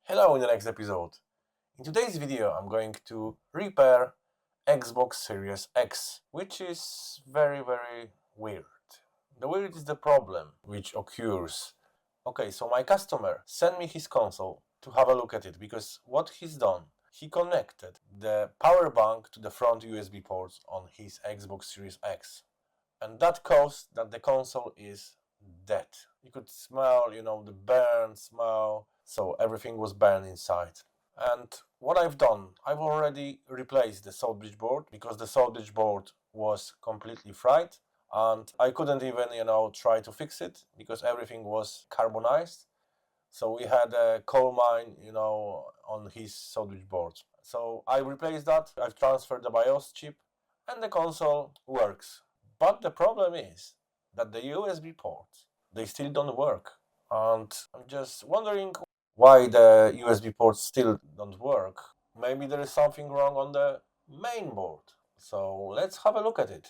Hello in the next episode. In today's video I'm going to repair Xbox Series X, which is very weird. The weird is the problem which occurs. Okay, so my customer sent me his console to have a look at it, because what he's done, he connected the power bank to the front USB ports on his Xbox Series X. And that caused that the console is dead. You could smell, the burn smell. So everything was burned inside. And what I've done, I've already replaced the salt bridge board, because the salt bridge board was completely fried. And I couldn't even, try to fix it, because everything was carbonized. So we had a coal mine, on his salt bridge board. So I replaced that. I've transferred the BIOS chip, and the console works. But the problem is that the USB ports, they still don't work. And I'm just wondering why the USB ports still don't work. Maybe there is something wrong on the main board. So let's have a look at it.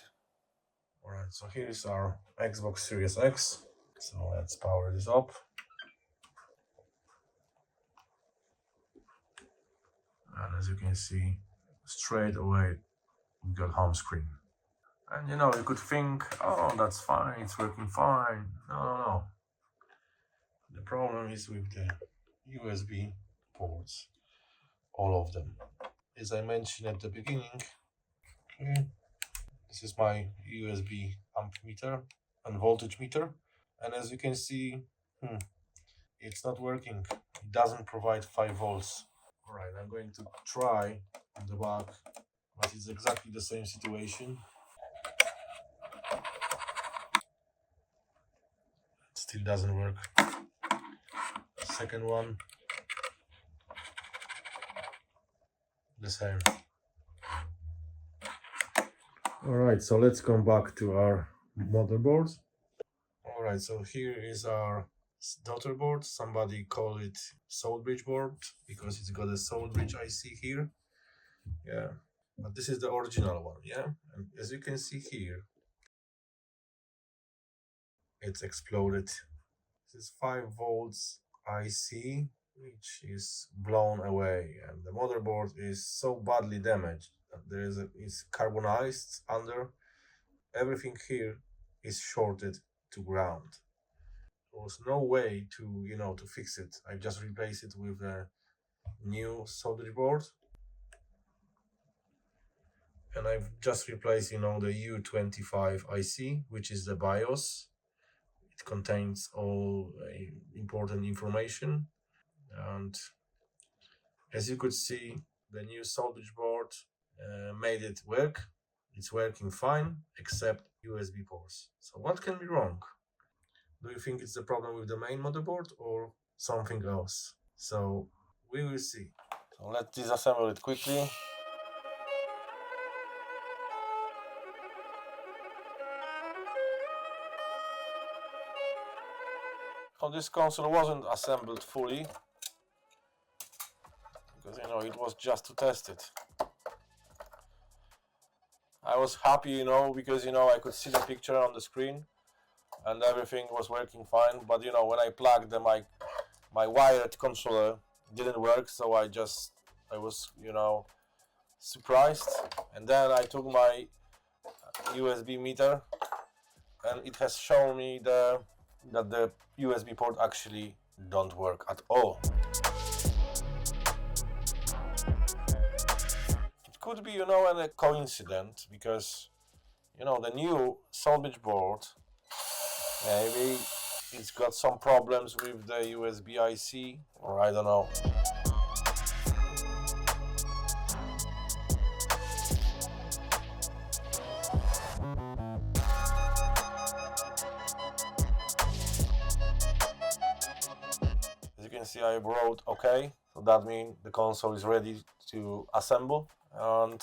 Alright, so here is our Xbox Series X. So let's power this up. And as you can see, straight away we got home screen. And you could think, oh, that's fine, it's working fine. No. The problem is with the USB ports, all of them. As I mentioned at the beginning, this is my USB amp meter and voltage meter. And as you can see, it's not working. It doesn't provide 5 volts. Alright, I'm going to try on the back, but it's exactly the same situation. It still doesn't work. Second one, the same. Alright, so let's come back to our motherboard. Alright, so here is our daughter board. Somebody call it salt bridge board, because it's got a salt bridge IC here. Yeah, but this is the original one, yeah? And as you can see here, it's exploded. This is 5 volts IC, which is blown away, and the motherboard is so badly damaged that it's carbonized under. Everything here is shorted to ground. There was no way to fix it. I just replaced it with a new soldering board, and I've just replaced the U25 IC, which is the BIOS. It contains all important information, and as you could see, the new soldering board made it work. It's working fine, except USB ports. So what can be wrong? Do you think it's the problem with the main motherboard or something else? So we will see. So let's disassemble it quickly. So this console wasn't assembled fully, because it was just to test it. I was happy, because I could see the picture on the screen and everything was working fine. But when I plugged my wired controller, it didn't work. So I was surprised. And then I took my USB meter, and it has shown me that the USB port actually don't work at all. It could be, a coincidence, because, the new salt bridge board, maybe it's got some problems with the USB IC, or I don't know. As you can see, I wrote OK, so that means the console is ready to assemble, and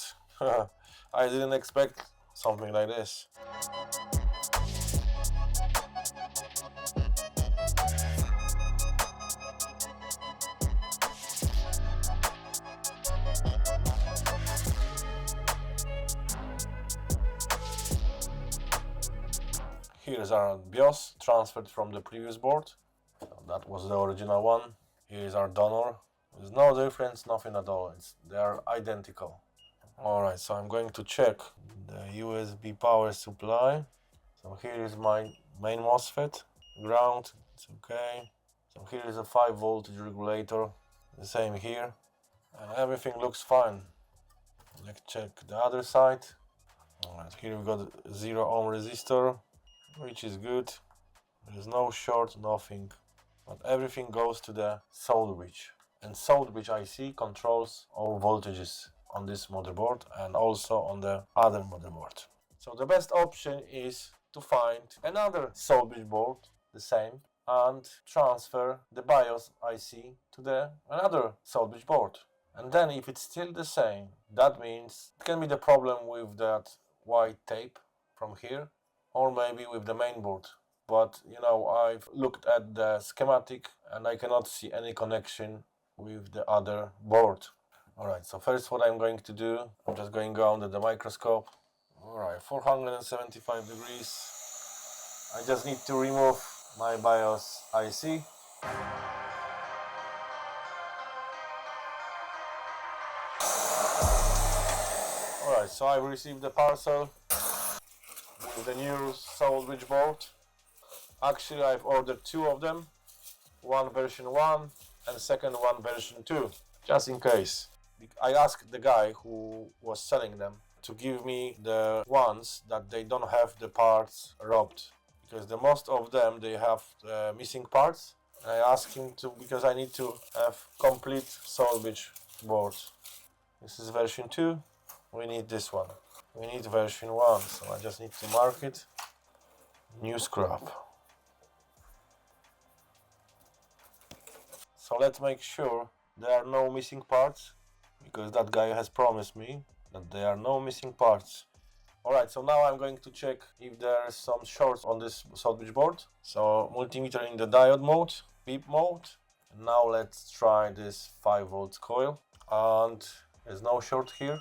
I didn't expect something like this. Here's our BIOS transferred from the previous board. So that was the original one. Here is our donor. There's no difference, nothing at all. They are identical. Alright, so I'm going to check the USB power supply. So here is my main MOSFET, ground, it's okay. So here is a 5 voltage regulator, the same here. And everything looks fine. Let's check the other side. Alright, here we've got a 0 ohm resistor, which is good. There's no short, nothing. But everything goes to the sold bridge. And sold bridge IC controls all voltages on this motherboard and also on the other motherboard. So the best option is to find another sold bridge board, the same, and transfer the BIOS IC to the another sold bridge board. And then if it's still the same, that means it can be the problem with that white tape from here, or maybe with the main board. But you know, I've looked at the schematic and I cannot see any connection with the other board. Alright, so first what I'm going to do, I'm just going to go under the microscope. Alright, 475 degrees. I just need to remove my BIOS IC. Alright, so I've received the parcel with the new sold bridge board. Actually, I've ordered 2 of them. One version 1 and second one version 2, just in case. I asked the guy who was selling them to give me the ones that they don't have the parts robbed, because the most of them they have missing parts. And I asked him to, because I need to have complete sold bridge board. This is version 2. We need this one. We need version 1, so I just need to mark it. New scrap. So let's make sure there are no missing parts, because that guy has promised me that there are no missing parts. Alright, so now I'm going to check if there are some shorts on this sold bridge board. So multimeter in the diode mode, beep mode. And now let's try this 5 volts coil. And there's no short here.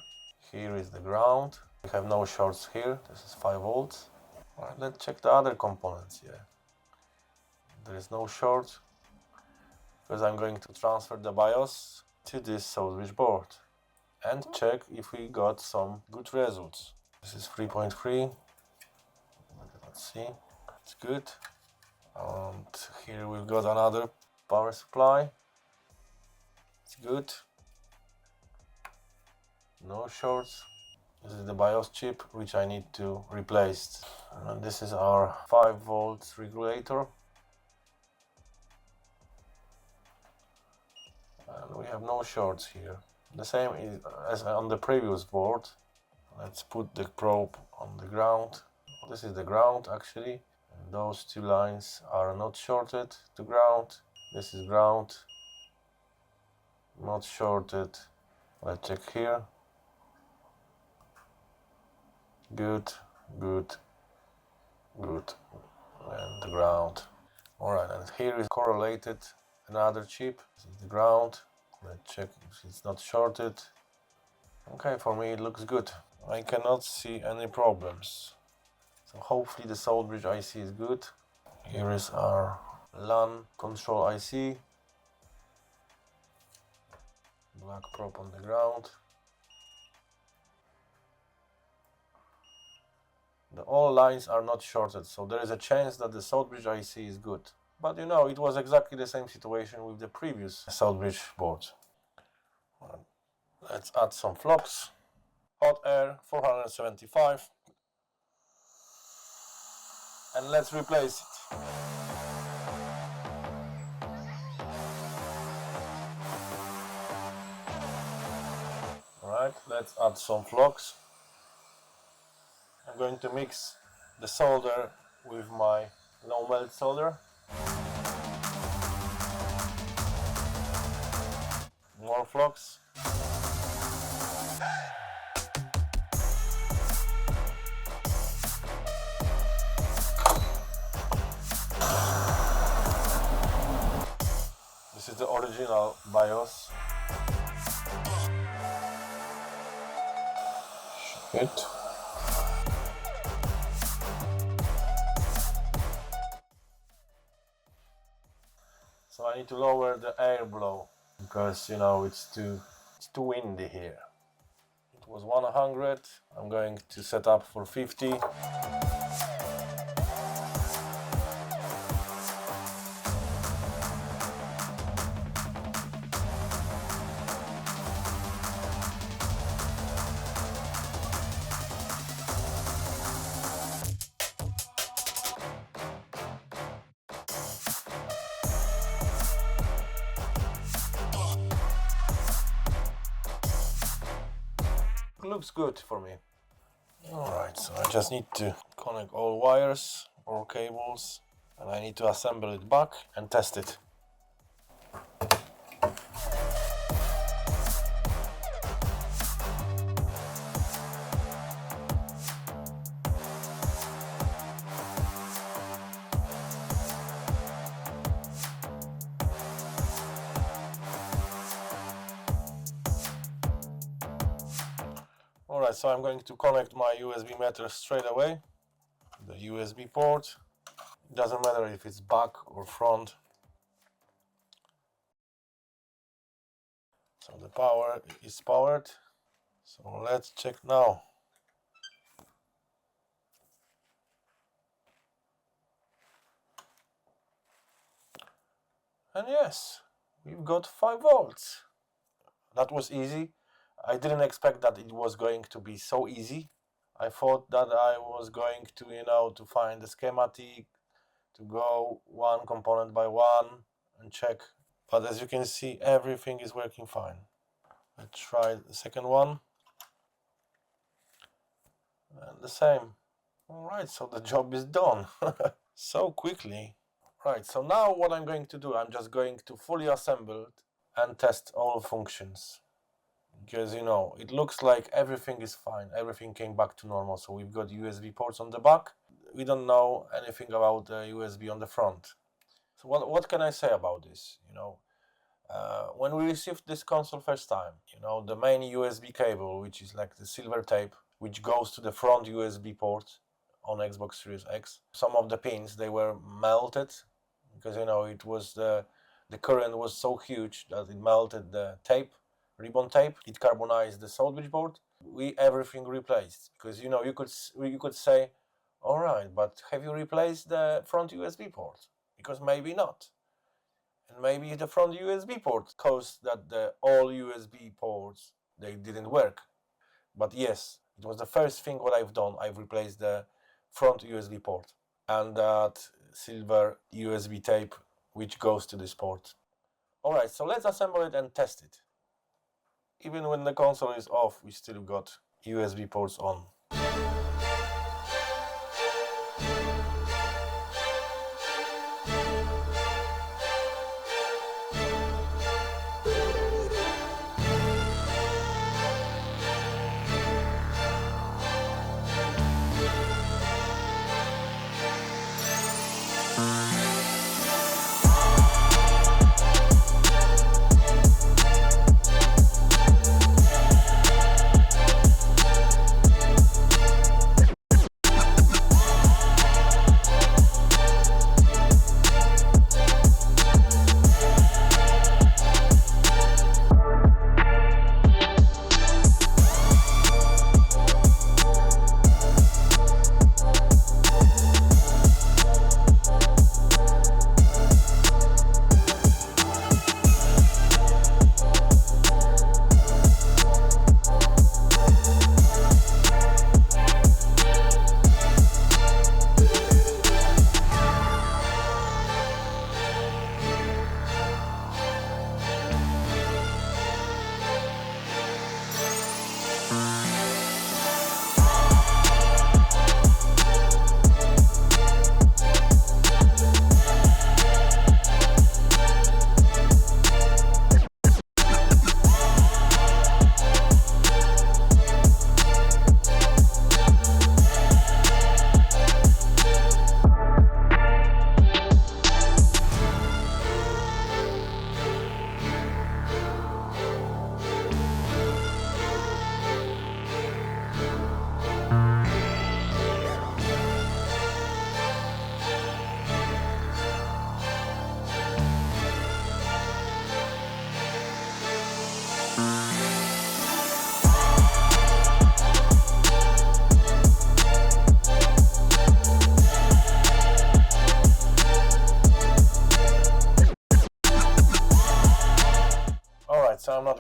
Here is the ground. We have no shorts here. This is 5 volts. Alright, let's check the other components here. There is no short, because I'm going to transfer the BIOS to this sold bridge board and check if we got some good results. This is 3.3. Let's see, it's good. And here we've got another power supply. It's good. No shorts. This is the BIOS chip, which I need to replace. And this is our 5 volts regulator. And we have no shorts here. The same as on the previous board. Let's put the probe on the ground. This is the ground actually. And those 2 lines are not shorted to ground. This is ground. Not shorted. Let's check here. Good, good, good. And the ground. Alright, and here is correlated another chip. This is the ground. Let's check if it's not shorted. Okay, for me it looks good. I cannot see any problems. So hopefully the sold bridge IC is good. Here is our LAN control IC. Black probe on the ground. All lines are not shorted, so there is a chance that the sold bridge IC is good. But you know, it was exactly the same situation with the previous sold bridge board. Let's add some flux. Hot air 475. And let's replace it. Alright, let's add some flux. I'm going to mix the solder with my low melt solder. More flux. This is the original BIOS. It. So I need to lower the airflow because you know it's too windy here. It was 100. I'm going to set up for 50. Looks good for me. Alright, so I just need to connect all wires or cables and I need to assemble it back and test it. Alright, so I'm going to connect my USB meter straight away. The USB port. It doesn't matter if it's back or front. So the power is powered. So let's check now. And yes, we've got 5 volts. That was easy. I didn't expect that it was going to be so easy. I thought that I was going to, to find the schematic, to go one component by one and check. But as you can see, everything is working fine. Let's try the second one. And the same. Alright, so the job is done. So quickly. Right, so now what I'm going to do, I'm just going to fully assemble it and test all functions. Because it looks like everything is fine, everything came back to normal. So we've got USB ports on the back. We don't know anything about the USB on the front. So what can I say about this? When we received this console first time, the main USB cable, which is like the silver tape, which goes to the front USB port on Xbox Series X, some of the pins, they were melted because it was the current was so huge that it melted the tape, ribbon tape. It carbonized the soldering board. Everything replaced because you could say, all right, but have you replaced the front USB port? Because maybe not. And maybe the front USB port caused that all USB ports, they didn't work. But yes, it was the first thing what I've done. I've replaced the front USB port and that silver USB tape which goes to this port. Alright, so let's assemble it and test it. Even when the console is off, we still got USB ports on.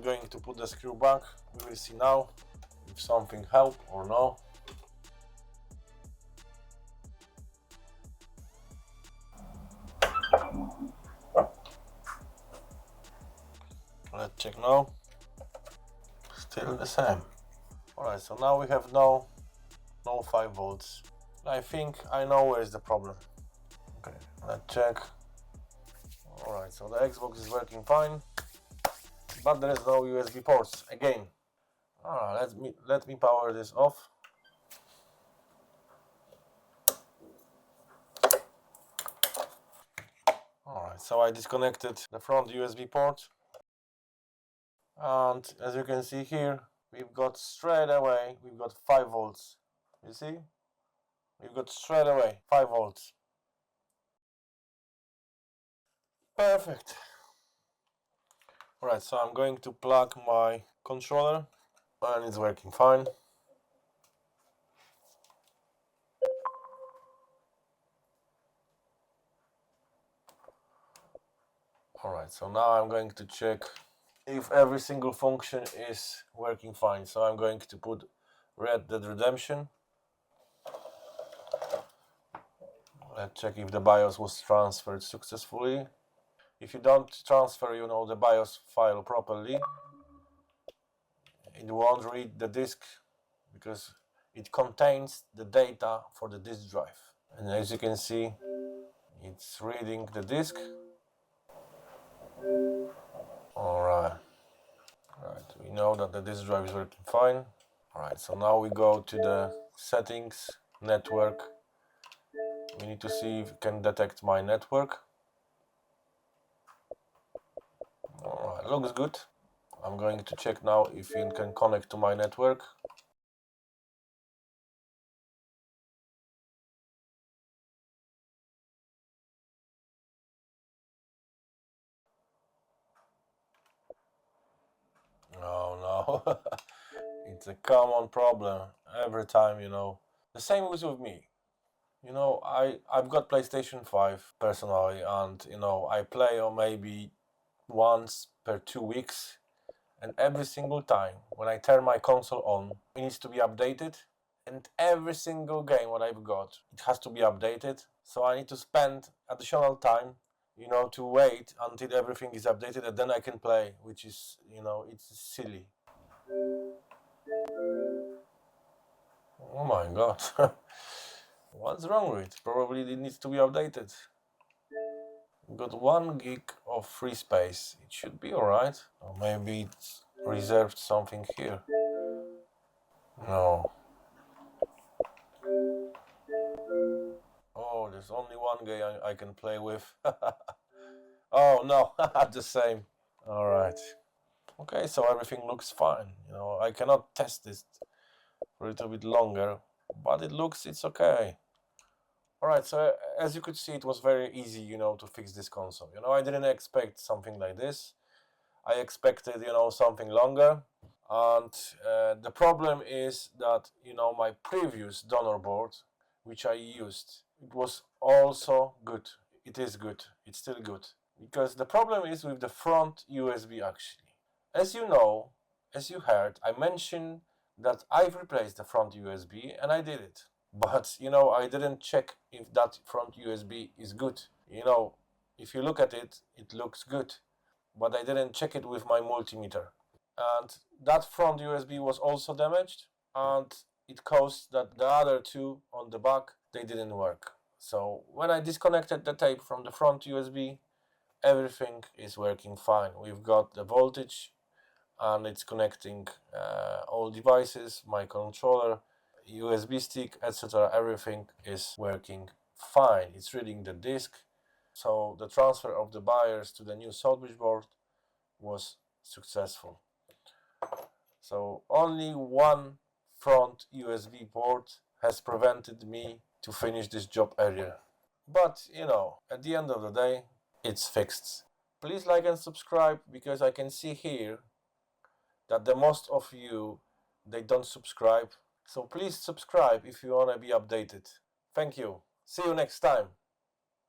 going to put the screw back. We will see now if something helped or no. Let's check now. Still the same. Alright, so now we have no 5 volts. I think I know where is the problem. Okay, let's check. Alright, so the Xbox is working fine, but there is no USB ports again. Alright, let me power this off. Alright, so I disconnected the front USB port, and as you can see here, we've got straight away, we've got 5 volts. You see? We've got straight away 5 volts. Perfect. Alright, so I'm going to plug my controller, and it's working fine. Alright, so now I'm going to check if every single function is working fine. So I'm going to put Red Dead Redemption. Let's check if the BIOS was transferred successfully. If you don't transfer, the BIOS file properly, it won't read the disk because it contains the data for the disk drive. And as you can see, it's reading the disk. Alright. We know that the disk drive is working fine. Alright, so now we go to the settings, network. We need to see if it can detect my network. Alright, looks good. I'm going to check now if it can connect to my network. Oh no, it's a common problem every time, The same is with me. I've got PlayStation 5 personally, and I play or maybe once per 2 weeks, and every single time when I turn my console on, it needs to be updated, and every single game what I've got, it has to be updated, so I need to spend additional time to wait until everything is updated, and then I can play, which is, it's silly. Oh my god. What's wrong with it? Probably it needs to be updated. We've got 1 gig of free space. It should be alright. Or maybe it's reserved something here. No. Oh, there's only 1 game I can play with. Oh no, the same. Alright. Okay, so everything looks fine. I cannot test this for a little bit longer, but it's okay. Alright, so as you could see, it was very easy, to fix this console. I didn't expect something like this. I expected, something longer. And the problem is that, my previous donor board, which I used, it was also good. It is good. It's still good. Because the problem is with the front USB actually. As you know, as you heard, I mentioned that I've replaced the front USB, and I did it. But, I didn't check if that front USB is good. If you look at it, it looks good. But I didn't check it with my multimeter. And that front USB was also damaged, and it caused that the other two on the back, they didn't work. So when I disconnected the tape from the front USB, everything is working fine. We've got the voltage, and it's connecting all devices, my controller, USB stick, etc. Everything is working fine. It's reading the disk. So the transfer of the BIOS to the new Southbridge board was successful. So only 1 front USB port has prevented me to finish this job earlier. But, at the end of the day, it's fixed. Please like and subscribe, because I can see here that the most of you, they don't subscribe. So please subscribe if you want to be updated. Thank you. See you next time.